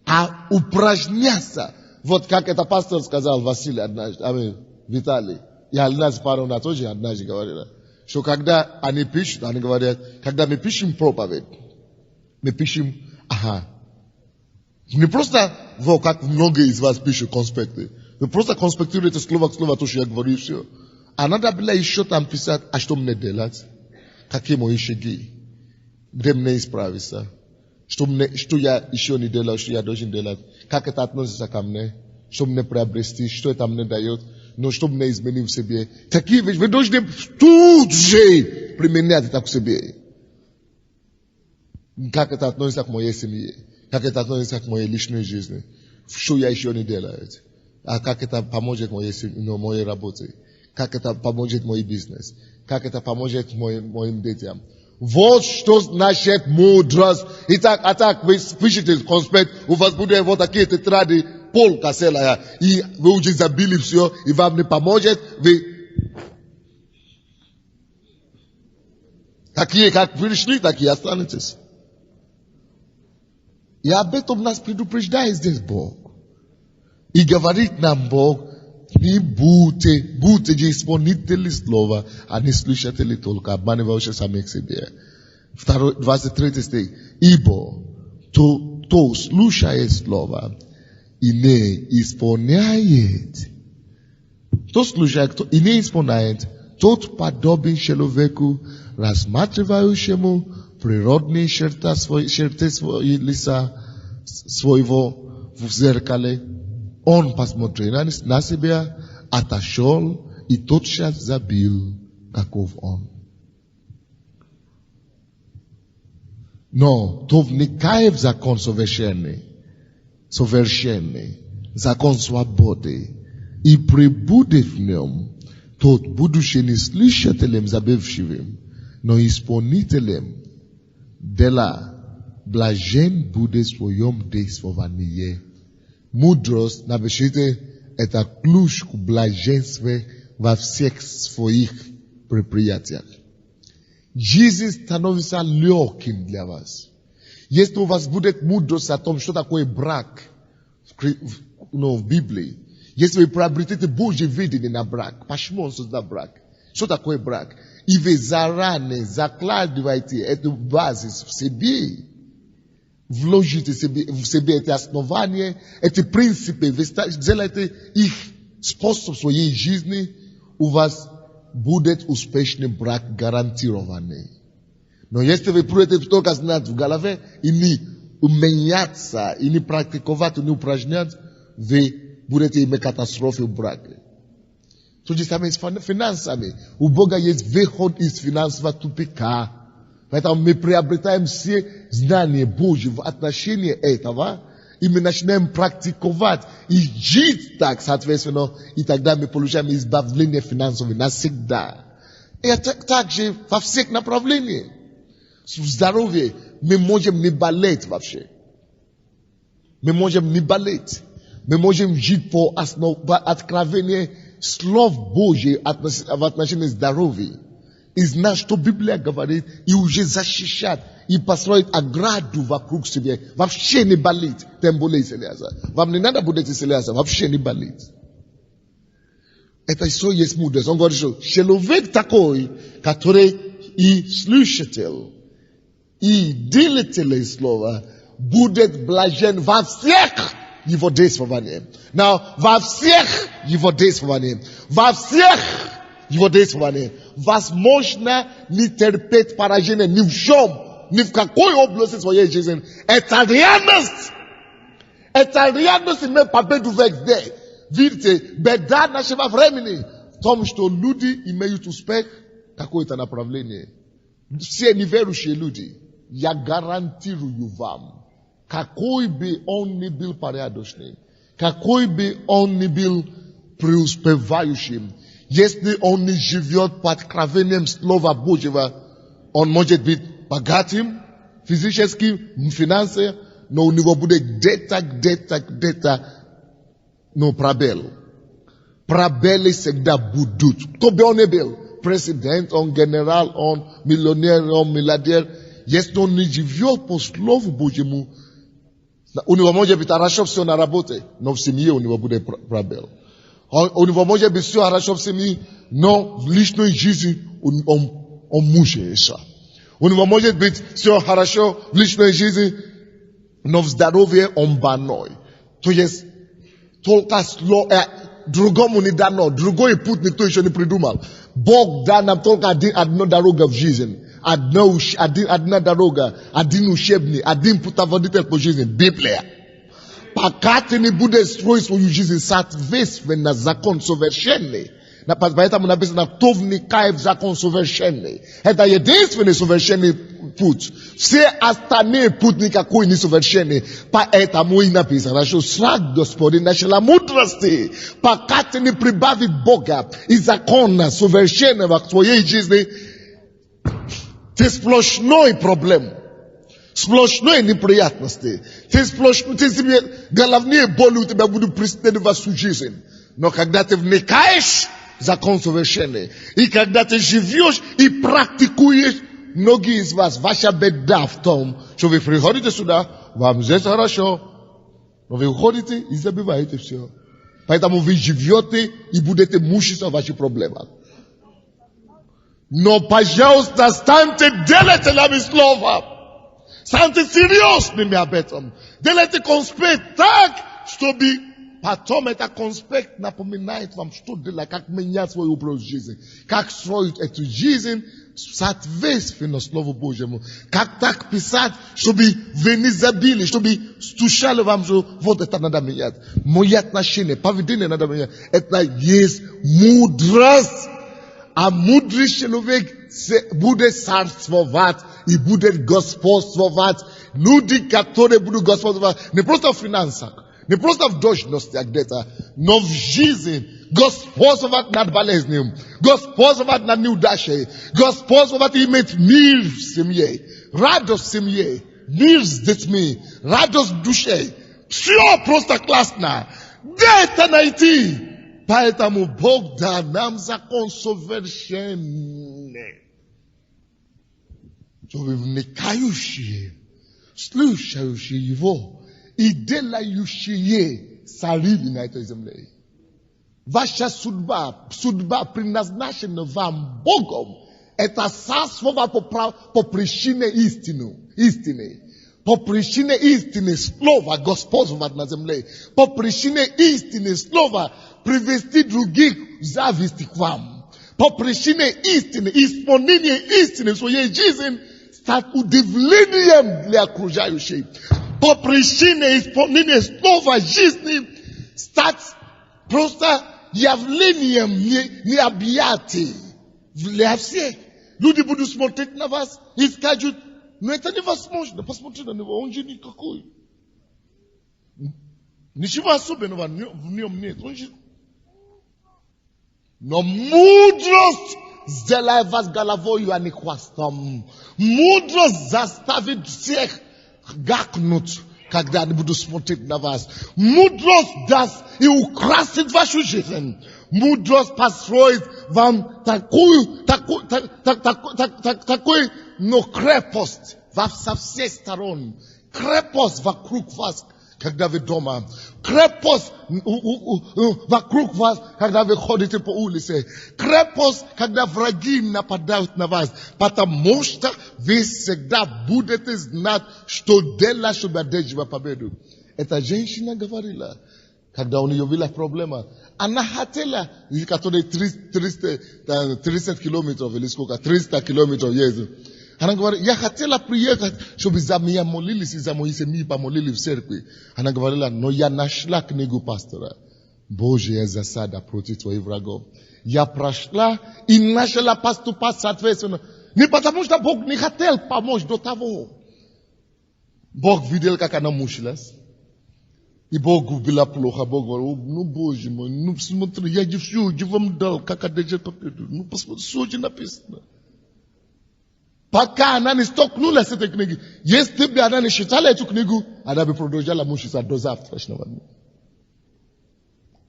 А упражняться. Вот как это пастор сказал Василий однажды, Виталий. Я однажды пару на тоже однажды говорила. Что когда они пишут, они говорят, когда мы пишем проповедь, мы пишем, не просто, вот как многие из вас пишут конспекты. Вы просто конспектируете слово к слову, то, что я говорю, и все. А надо было еще там писать, а что мне делать? Какие мои шаги? Где мне исправиться? Что я еще не делал, что я должен делать? Как это относится ко мне? Что мне приобрести? Что это мне дает? Но что мне изменить в себе? Такие вещи, вы должны тут же применять это к себе. Как это относится к моей семье? Как это относится к моей личной жизни? Что я еще не делаю? А как это поможет моей работе? Как это поможет мой бизнес? Как это поможет моим детям? Вот что значит мудрость. Итак, вы пишете конспект, у вас будут вот такие тетради, полка целая, и вы уже забили все, и вам не поможет, вы такие, как пришли, такие останетесь. И об этом нас предупреждает здесь Бог. И говорит нам Бог, не будьте же исполнители слова, а не слушатели только, обманывающие самих себе. 23 стих. Ибо то слушает слово и не исполняет. Кто слушает, кто и не исполняет, тот подобен человеку, рассматривающему природные черты лица своего в зеркале. Он посмотрел на себя, отошел и тотчас забыл, каков он. Но кто вникает в закон совершенный, закон свободы, и пребудет в нем, тот, будучи не слушателем забывчивым, но исполнителем дела, блажен будет в своем действовании. Мудрость, напишите, это ключ к блаженству во всех своих предприятиях. Жизнь становится легким для вас. Если у вас будет мудрость о том, что такое брак в Библии, если вы приобретете Божье видение на брак, почему он создал брак? Что такое брак? И вы заранее закладываете эту базис в себе. Вложите в себе эти основания, эти принципы, вы сделаете их способ своей жизни, у вас будет успешный брак гарантированный. Но если вы будете только знать в голове и не уменяться, и не практиковать, и не упражнять, вы будете иметь катастрофу в браке. То же самое с финансами. У Бога есть выход из финансового тупика. Поэтому мы приобретаем все знания Божьи в отношении этого, и мы начинаем практиковать и жить так, соответственно, и тогда мы получаем избавление финансовое навсегда. И это также во всех направлениях. В здоровье мы можем не болеть вообще. Мы можем не болеть. Мы можем жить по откровению слов Божьих в отношении здоровья. И знать, что Библия говорит, и уже защищать, и построить ограду вокруг себя. Вообще не болит, тем более исцеляться. Вам не надо будет исцеляться, вообще не болит. Это все есть мудрость. Он говорит, что человек такой, который и слушатель, и делатель слова, будет блажен во всех его действованиях. Во всех его действованиях. Во всех его действованиях. Возможно не терпеть поражение ни в чем, ни в какой области своей жизни. Это реальность. Etariano si me pape du vex de. Virte, beda na sheva vremini. Tom što ludi imeju tu spek, kako ita napravljenje. Sie niveru she ludi. Ja garantiru juvam. Kakoi bi on ni bil paradošni. Kakoi bi on ni bil преуспевающим. Если он не живет под откровением Слова Божьего, он может быть богатым, физически, финансово, но у него будет где-то, но пробел. Пробелы всегда будут. Кто бы он ни был, президент, он генерал, он миллионер, он миллиардер, если он не живет по Слову Божьему, у него может быть хорошо все на работе, но в семье у него будет пробел. У него может быть все хорошо в семье, но в личной жизни он мучается. У него может быть все хорошо в личной жизни, но в здоровье он больной. То есть только другому не дано, другой путь никто еще не придумал. Бог дан нам только одна дорога в жизни. Одна дорога, один учебник, один путеводитель по жизни, Библия. Пока ты не будешь строить свою жизнь соответственно закон совершенный, поэтому написано, кто вникает в закон совершенный. Это единственный совершенный путь. Все остальные путь никакой не совершенный. Поэтому и написано, что страх Господень начала мудрости. Пока ты не прибавишь Бога и закона совершенного в твоей жизни, ты сплошной проблем. Сплошной неприятности. Ты себе головные боли у тебя будут преследовать всю жизнь. Но когда ты вникаешь в закон совершенный, и когда ты живешь и практикуешь, многие из вас, ваша беда в том, что вы приходите сюда, вам здесь хорошо, но вы уходите и забиваете все. Поэтому вы живете и будете мучиться в ваших проблемах. Но, пожалуйста, станьте делателями слова. Станьте серьезными об этом. Делайте конспект так, чтобы потом этот конспект напоминает вам, что делать, как менять свой образ жизни, как строить эту жизнь соответственно Слову Божьему, как так писать, чтобы вы не забили, чтобы стучали вам, что вот это надо менять. Мои отношения, поведение надо менять. Это есть мудрость. А мудрый человек будет царствовать и будет господствовать. Люди, которые будут господствовать не просто в финансах, не просто в должностях где-то, но в жизни. Господствовать над болезнью, господствовать над неудачей, господствовать и иметь мир в семье, радость в семье, мир с детьми, радость в душе. Все просто классно. Где это найти? Поэтому Бог дал нам закон совершенный. Чтобы вникающие, слушающие Его и делающие царили на этой земле. Ваша судьба предназначена вам Богом. Это царство по причине истины. По причине истины слова господствовать на земле. По причине истины слова привести других в зависть к вам. По причине истины, исполнение истины в своей жизни стать удивлением для окружающих. По причине исполнения слова жизни стать просто явлением необъятным для всех. Люди будут смотреть на вас и скажут, но это невозможно. Посмотри на него, он же никакой. Ничего особенного в нем нет. Но мудрость сделает вас головою, а не хвостом. Мудрость заставит всех гакнуть, когда они будут смотреть на вас. Мудрость даст и украсит вашу жизнь. Мудрость построит вам такую, но крепость со всех сторон. Крепость вокруг вас, когда вы дома. Крепость вокруг вас, когда вы ходите по улице. Крепость, когда враги нападают на вас. Потому что вы всегда будете знать, что делать, чтобы одерживать победу. Эта женщина говорила, когда у нее была проблема. Она хотела, которые 30 километров или сколько, 300 километров ездить. Она говорит, я хотела приехать, чтобы за меня молились, и за мои семьи помолили в церкви. Она говорила, но я нашла книгу пастора. Божья засада против твоих врагов. Я прошла и начала поступать соответственно. Не потому, что Бог не хотел помочь до того. Бог видел, как она мучилась. И Богу было плохо. Бог говорил, ну, Боже мой, ну, смотри, я же все, я вам дал, как одержать победу. Ну, посмотри, что же написано. Пока она не столкнулась с этой книгой. Если бы она не читала эту книгу, она бы продолжала мучиться до завтрашнего дня.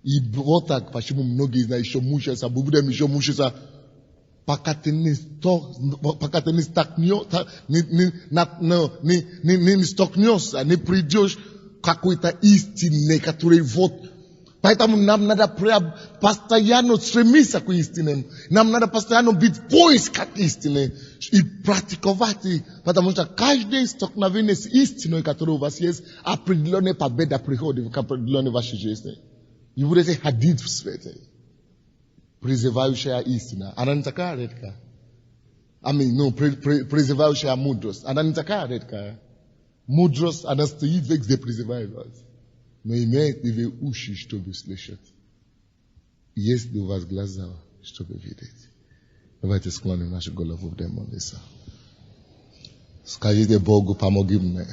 И вот так, почему многие из нас еще мучаются, мы будем еще мучиться, пока ты не столкнешься, не придешь к какой-то истине, которая вот. Поэтому нам надо постоянно стремиться к истине. Нам надо постоянно быть в поисках истины и практиковать их. Потому что каждое столкновение с истиной, которая у вас есть, определенная победа приходит к определенной вашей жизни. И будете ходить в свете. Призывающая истина. Она не такая редкая. Призывающая мудрость. Она не такая редкая. Мудрость, она стоит где призывает вас. Но имеет ли вы уши, чтобы слышать? Есть ли у вас глаза, чтобы видеть? Давайте склоним нашу голову, будем молиться. Скажите Богу, помоги мне.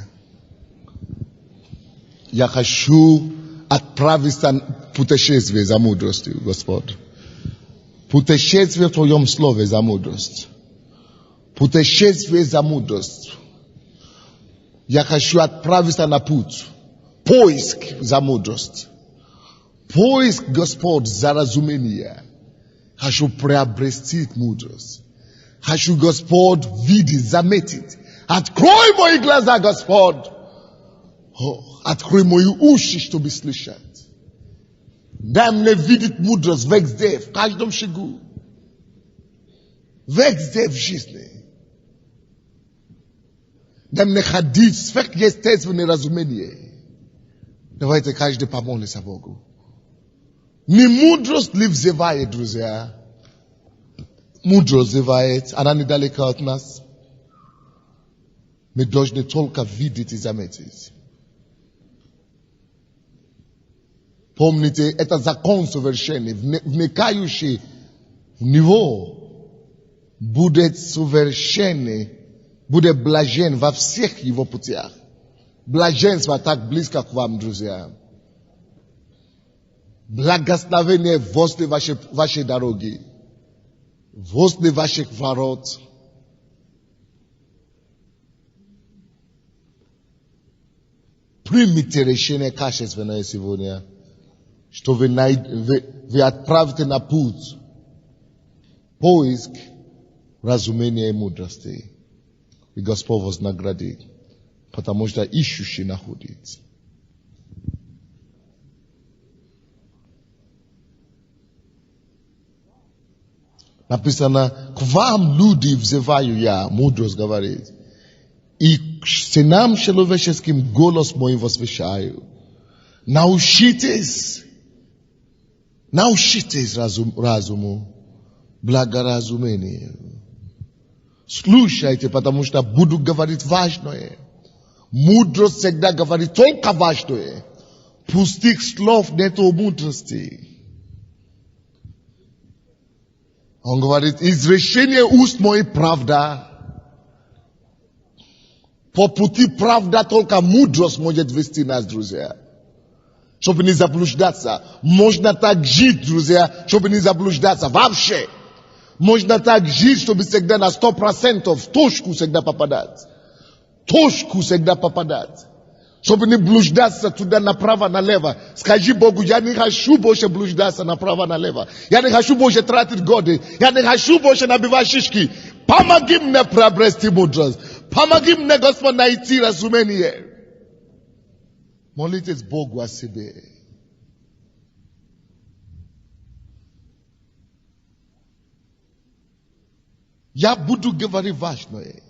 Я хочу отправиться в путешествие за мудростью, Господь. Путешествие в Твоем Слове за мудрость. Путешествие за мудрость. Я хочу отправиться на путь. Поиск за мудрость. Поиск, Господь, за разумение. Хочу приобрести мудрость. Хочу, Господь, видеть, заметить. Открой мои глаза, Господь. Открой мои уши, чтобы слышать. Дай мне видеть мудрость везде, в каждом шагу. Везде в жизни. Дай мне ходить в сверхъестественное разумение. Давайте каждый помолится Богу. Не мудрость ли взывает, друзья? Мудрость взывает, она недалеко от нас. Мы должны только видеть и заметить. Помните, это закон совершенный, вникающий в него, будет совершенный, будет блажен во всех его путях. Блаженство так близко к вам, друзья. Благословение возле вашей дороги, возле ваших ворот. Примите решение качественное сегодня, что вы отправите на путь поиск разумения и мудрости. И Господь вознаградит, потому что ищущий находит. Написано, к вам люди взываю я, мудрость говорит. И к сынам человеческим голос мой возвещаю. Научитесь разуму, благоразумению. Слушайте, потому что буду говорить важное. Мудрость всегда говорит только важное. Пустых слов нету мудрости. Он говорит, из решения уст моих правда. По пути правда только мудрость может вести нас, друзья. Чтобы не заблуждаться. Можно так жить, друзья, чтобы не заблуждаться вообще. Можно так жить, чтобы всегда на 100% в точку всегда попадать. Точку всегда попадать. Чтобы не блуждаться туда направо-налево. Скажи Богу, я не хочу больше блуждаться направо-налево. Я не хочу больше тратить годы. Я не хочу больше набивать шишки. Помоги мне приобрести мудрость. Помоги мне, Господь, найти разумение. Молитесь Богу о себе. Я буду говорить важное.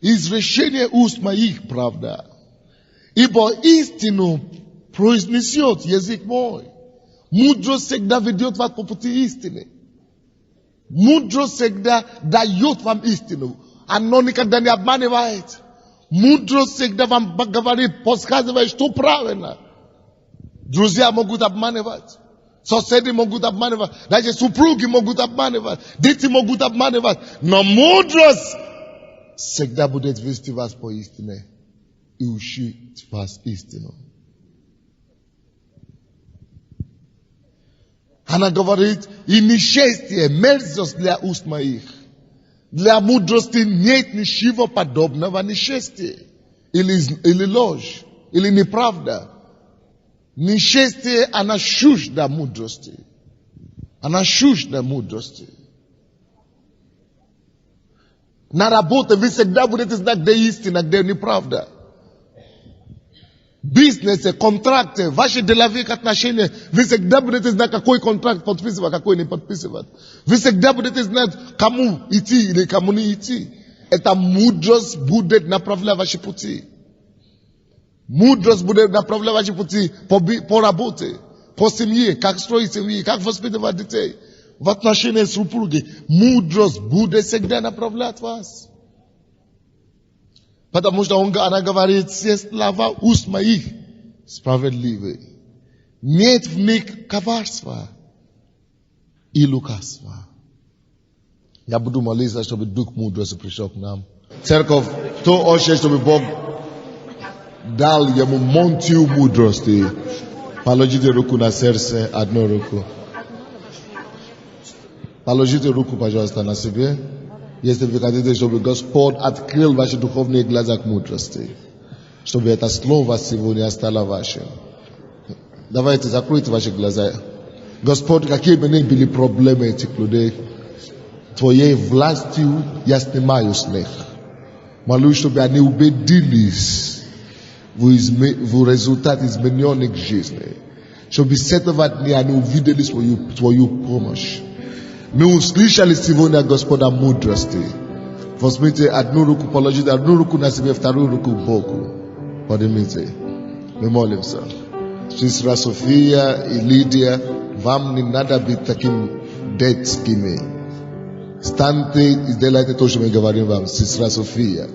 Из решения уст моих правда. Ибо истину произнесет язык мой. Мудрость всегда ведет вас по пути истины. Мудрость всегда дает вам истину. Оно никогда не обманывает. Мудрость всегда вам говорит, подсказывает, что правильно. Друзья могут обманывать. Соседи могут обманывать. Даже супруги могут обманывать. Дети могут обманывать. Но мудрость всегда будет вести вас по истине и учить вас истину. Она говорит, и несчастье, мерзость для уст моих. Для мудрости нет ничего подобного несчастья. Или ложь, или неправда. Несчастье, она чужда мудрости. Она чужда мудрости. На работе вы всегда будете знать, где истина, где неправда. Бизнес, контракты, ваши деловые отношения, вы всегда будете знать, какой контракт подписывать, какой не подписывать. Вы всегда будете знать, кому идти или кому не идти. Эта мудрость будет направлять ваши пути. Мудрость будет направлять ваши пути по работе, по семье, как строить семью, как воспитывать детей. В отношении с супругой. Мудрость будет всегда направлять вас. Потому что она говорит, все слова уст моих справедливы. Нет в них коварства и лукавства. Я буду молиться, чтобы Дух мудрости пришел к нам. Церковь, кто хочет, чтобы Бог дал ему монтию мудрости, положите руку на сердце, одну руку. Положите руку, пожалуйста, на себе. Если вы хотите, чтобы Господь открыл ваши духовные глаза к мудрости, чтобы это слово сегодня стало вашим. Давайте закройте ваши глаза. Господь, какие бы ни были проблемы этих людей, Твоей властью я снимаю с них. Молюсь, чтобы они убедились в результате измененных жизней. Чтобы с этого дня они увидели Твою помощь. Мы услышали сегодня, Господа, мудрости. Возьмите одну руку, положите одну руку на себе, вторую руку к Богу. Поднимите. Мы молимся. Сестра София и Лидия, вам не надо быть таким детскими. Станьте и сделайте то, что мы говорим вам. Сестра София.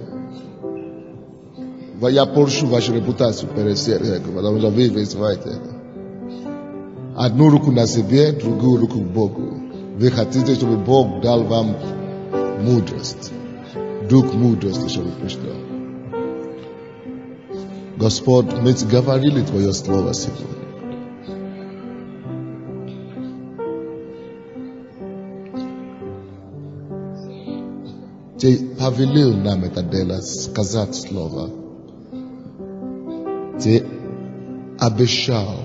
Я прошу вашу репутацию перед сердцем, потому что вы вызываете. Одну руку на себе, другую руку к Богу. Вы хотите, чтобы Бог дал вам мудрость. Дух мудрости, чтобы пришел. Господь, мы говорили Твое Слово сегодня. Ты повелел нам это делать, сказать Слово. Ты обещал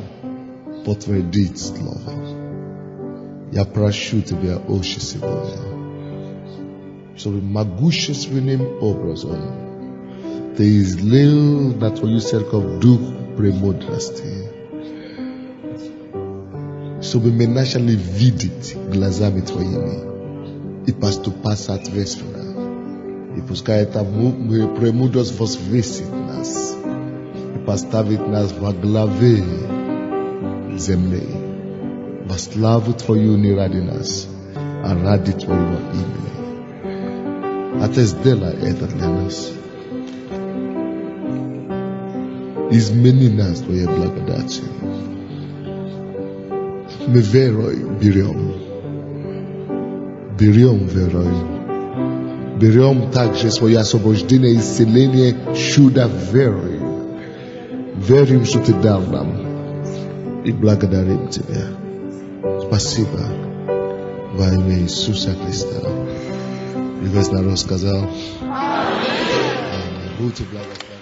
подтвердить Слово. Я прошу Тебя, Отче, сегодня, чтобы могущественным образом Ты излил на Твою церковь дух премудрости, чтобы мы начали видеть глазами Твоими и поступать соответственно. И пускай эта премудрость возвысит нас и поставит нас во главе земли. Во славу Твою не ради нас, а ради Твоего имени. А Ты сделай это для нас. Измени нас Твоей благодатью. Мы верой берем. Берем верой. Берем также свое освобождение и исцеление чудо верой. Верим, что Ты дал нам. И благодарим Тебя. Спасибо во имя Иисуса Христа. И весь народ сказал: Аминь. Будьте благословенны.